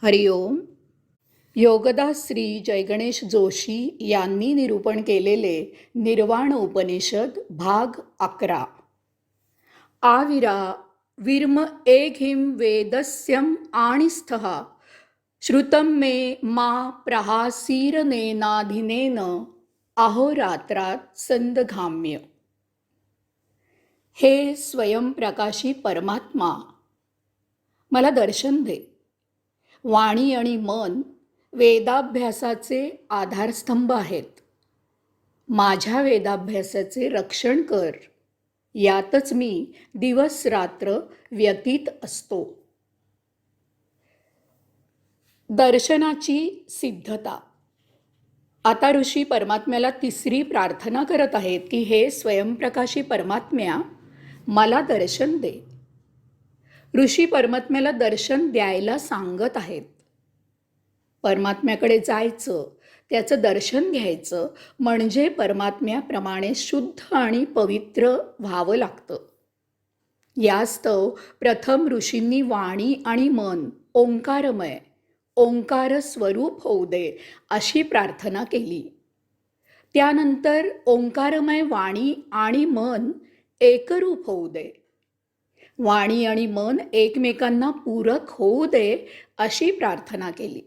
हरिओम. योगदास श्री जयगणेश जोशी यांनी निरूपण केलेले निर्वाण उपनिषद भाग 11. आविरा विर्म एघिम वेदस्यम आणिस्थः श्रुतं मे मा प्रहासीरनेनाधिनेन अहोरात्रात संदघाम्य. हे स्वयंप्रकाशी परमात्मा, मला दर्शन दे. वाणी आणि मन वेदाभ्यासाचे आधारस्तंभ आहेत. माझ्या वेदाभ्यासाचे रक्षण कर. यातच मी दिवस रात्र व्यतीत असतो. दर्शनाची सिद्धता. आता ऋषी परमात्म्याला तिसरी प्रार्थना करत आहेत की हे स्वयंप्रकाशी परमात्म्या, मला दर्शन दे. ऋषी परमात्म्याला दर्शन द्यायला सांगत आहेत. परमात्म्याकडे जायचं, त्याचं दर्शन घ्यायचं म्हणजे परमात्म्याप्रमाणे शुद्ध आणि पवित्र व्हावं लागतं. यास्तव प्रथम ऋषींनी वाणी आणि मन ओंकारमय, ओंकार स्वरूप होऊ दे अशी प्रार्थना केली. त्यानंतर ओंकारमय वाणी आणि मन एकरूप होऊ दे, वाणी आणि मन एकमेकांना पूरक होऊ दे अशी प्रार्थना केली.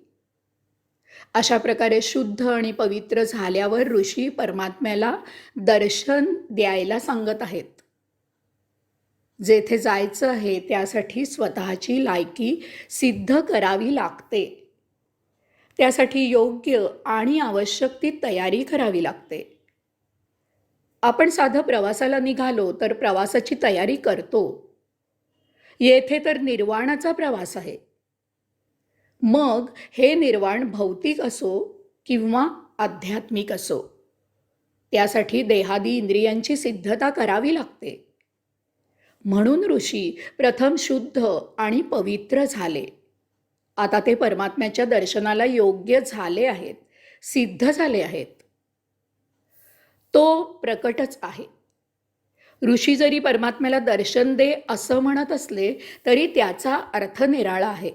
अशा प्रकारे शुद्ध आणि पवित्र झाल्यावर ऋषी परमात्म्याला दर्शन द्यायला सांगत आहेत. जेथे जायचं आहे त्यासाठी स्वतःची लायकी सिद्ध करावी लागते. त्यासाठी योग्य आणि आवश्यक ती तयारी करावी लागते. आपण साधं प्रवासाला निघालो तर प्रवासाची तयारी करतो. येथे तर निर्वाणाचा प्रवास आहे. मग हे निर्वाण भौतिक असो किंवा आध्यात्मिक असो, त्यासाठी देहादी इंद्रियांची सिद्धता करावी लागते. म्हणून ऋषी प्रथम शुद्ध आणि पवित्र झाले. आता ते परमात्म्याच्या दर्शनाला योग्य झाले आहेत, सिद्ध झाले आहेत. तो प्रकटच आहे. ऋषी जरी परमात्म्याला दर्शन दे असं म्हणत असले तरी त्याचा अर्थ निराळा आहे.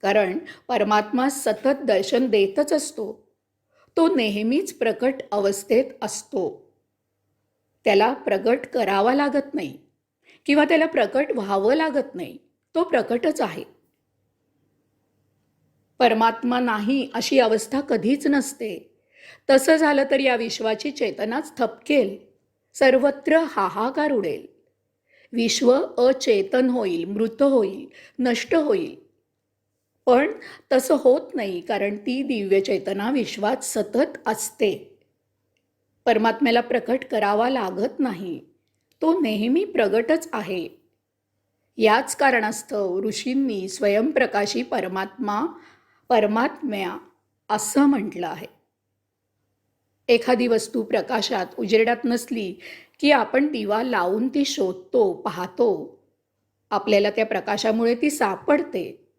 कारण परमात्मा सतत दर्शन देतच असतो. तो नेहमीच प्रकट अवस्थेत असतो. त्याला प्रकट करावा लागत नाही किंवा त्याला प्रकट व्हावं लागत नाही. तो प्रकटच आहे. परमात्मा नाही अशी अवस्था कधीच नसते. तसं झालं तर या विश्वाची चेतनाच थपकेल. सर्वत्र हाहाकार उडेल. विश्व अचेतन होईल, मृत होईल, नष्ट होईल. पण तसं होत नाही, कारण ती दिव्य चेतना विश्वात सतत असते. परमात्म्याला प्रकट करावा लागत नाही. तो नेहमी प्रगटच आहे. याच कारणास्तव ऋषींनी स्वयंप्रकाशी परमात्म्या असं म्हटलं आहे. एखादी वस्तू प्रकाशात उजेडात नसली की आपण दिवा लावून ती शोधतो, पाहतो. आपल्याला त्या प्रकाशामुळे ती सापडते.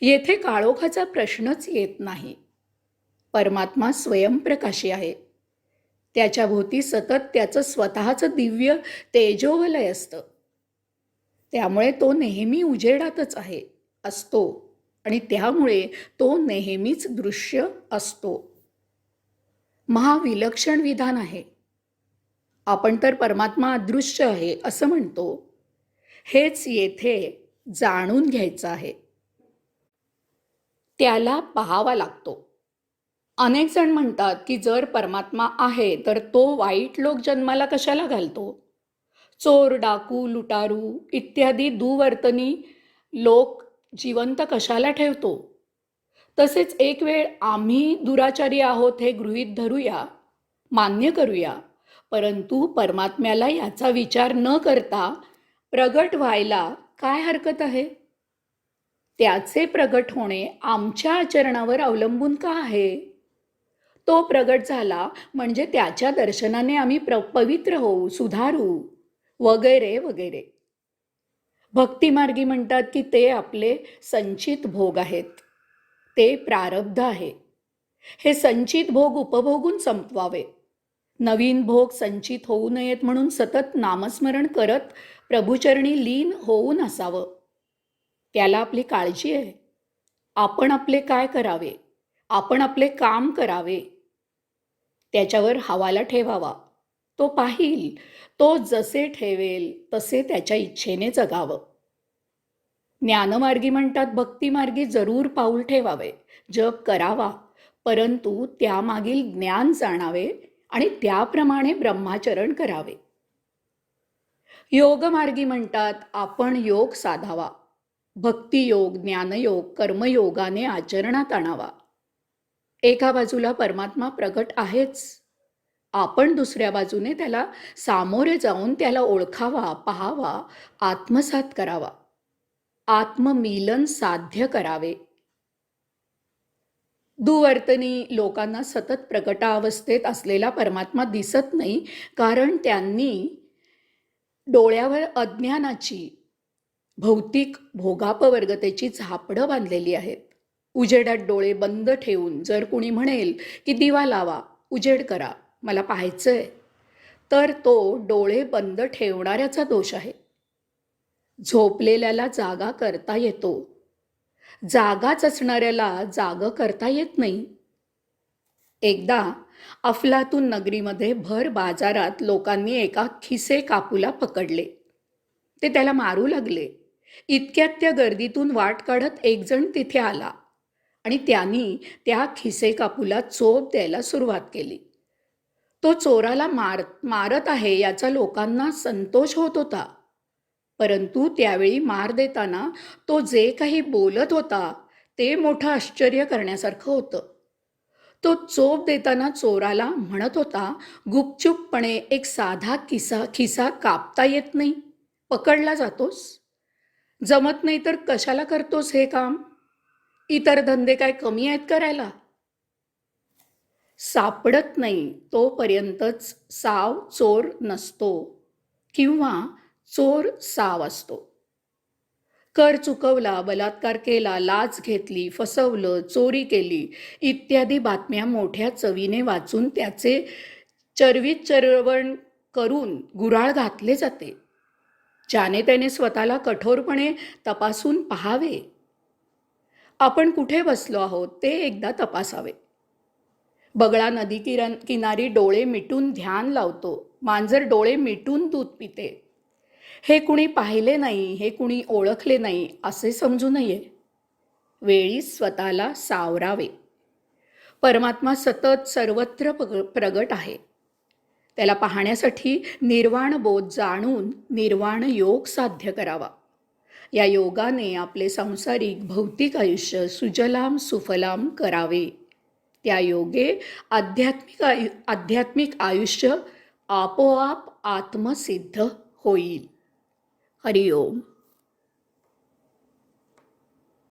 येथे काळोखाचा प्रश्नच येत नाही. परमात्मा स्वयंप्रकाशी आहे. त्याच्या भोवती सतत त्याचं स्वतःचं दिव्य तेजोवलय असतं. त्यामुळे तो नेहमी उजेडातच असतो आणि त्यामुळे तो नेहमीच दृश्य असतो. महाविलक्षण विधान आहे. आपण तर परमात्मा अदृश्य आहे असं म्हणतो. हेच येथे जाणून घ्यायचं आहे. त्याला पाहावा लागतो. अनेक जण म्हणतात की जर परमात्मा आहे तर तो वाईट लोक जन्माला कशाला घालतो? चोर, डाकू, लुटारू इत्यादी दुवर्तनी लोक जिवंत कशाला ठेवतो? तसेच एक वेळ आम्ही दुराचारी आहोत हे गृहीत धरूया, मान्य करूया. परंतु परमात्म्याला याचा विचार न करता प्रगट व्हायला काय हरकत आहे? त्याचे प्रगट होणे आमच्या आचरणावर अवलंबून का आहे? तो प्रगट झाला म्हणजे त्याच्या दर्शनाने आम्ही पवित्र होऊ, सुधारू, वगैरे वगैरे. भक्तिमार्गी म्हणतात की ते आपले संचित भोग आहेत. ते प्रारब्ध आहे. हे संचित भोग उपभोगून संपवावे. नवीन भोग संचित होऊ नयेत म्हणून सतत नामस्मरण करत प्रभुचरणी लीन होऊन असावं. त्याला आपली काळजी आहे. आपण आपले काय करावे, आपण आपले काम करावे, त्याच्यावर हवाला ठेवावा. तो पाहील, तो जसे ठेवेल तसे त्याच्या इच्छेने जगावं. ज्ञानमार्गी म्हणतात भक्तिमार्गी जरूर पाऊल ठेवावे, जप करावा, परंतु त्यामागील ज्ञान जाणावे आणि त्याप्रमाणे ब्रह्माचरण करावे. योगमार्गी म्हणतात आपण योग साधावा, भक्तियोग, ज्ञानयोग, कर्मयोगाने आचरणात आणावा. एका बाजूला परमात्मा प्रगट आहेच, आपण दुसऱ्या बाजूने त्याला सामोरे जाऊन त्याला ओळखावा, पाहावा, आत्मसात करावा, आत्ममिलन साध्य करावे. दुवर्तनी लोकांना सतत प्रगटावस्थेत असलेला परमात्मा दिसत नाही, कारण त्यांनी डोळ्यावर अज्ञानाची, भौतिक भोगापवर्गतेची झापडं बांधलेली आहेत. उजेडात डोळे बंद ठेवून जर कुणी म्हणेल की दिवा लावा, उजेड करा, मला पाहायचंय, तर तो डोळे बंद ठेवणाऱ्याचा दोष आहे. झोपलेल्याला जागा करता येतो, जागाच असणाऱ्याला जागं करता येत नाही. एकदा अफलातून नगरीमध्ये भर बाजारात लोकांनी एका खिसे कापूला पकडले. ते त्याला मारू लागले. इतक्यात त्या गर्दीतून वाट काढत एक जण तिथे आला आणि त्यांनी त्या खिसे कापूला चोप द्यायला सुरुवात केली. तो चोराला मारत आहे याचा लोकांना संतोष होत होता, परंतु त्यावेळी मार देताना तो जे काही बोलत होता ते मोठं आश्चर्य करण्यासारखं होतं. तो चोप देताना चोराला म्हणत होता, गुपचूपपणे एक साधा खिसा कापता येत नाही, पकडला जातोस, जमत नाही तर कशाला करतोस हे काम, इतर धंदे काय कमी आहेत करायला. सापडत नाही तोपर्यंतच साव चोर नसतो किंवा चोर साव असतो. कर चुकवला, बलात्कार केला, लाच घेतली, फसवलं, चोरी केली इत्यादी बातम्या मोठ्या चवीने वाचून त्याचे चरवीत चरवण करून गुऱ्हाळ घातले जाते. ज्याने त्याने स्वतःला कठोरपणे तपासून पाहावे. आपण कुठे बसलो आहोत ते एकदा तपासावे. बगळा नदी किनारी डोळे मिटून ध्यान लावतो, मांजर डोळे मिटून दूध पिते. हे कुणी पाहिले नाही, हे कुणी ओळखले नाही असे समजू नये. वेळी स्वतःला सावरावे. परमात्मा सतत सर्वत्र प्रगट आहे. त्याला पाहण्यासाठी निर्वाण बोध जाणून निर्वाण योग साध्य करावा. या योगाने आपले सांसारिक भौतिक आयुष्य सुजलाम सुफलाम करावे. त्या योगे आध्यात्मिक आयुष्य आपोआप आत्मसिद्ध होईल. हरिओम.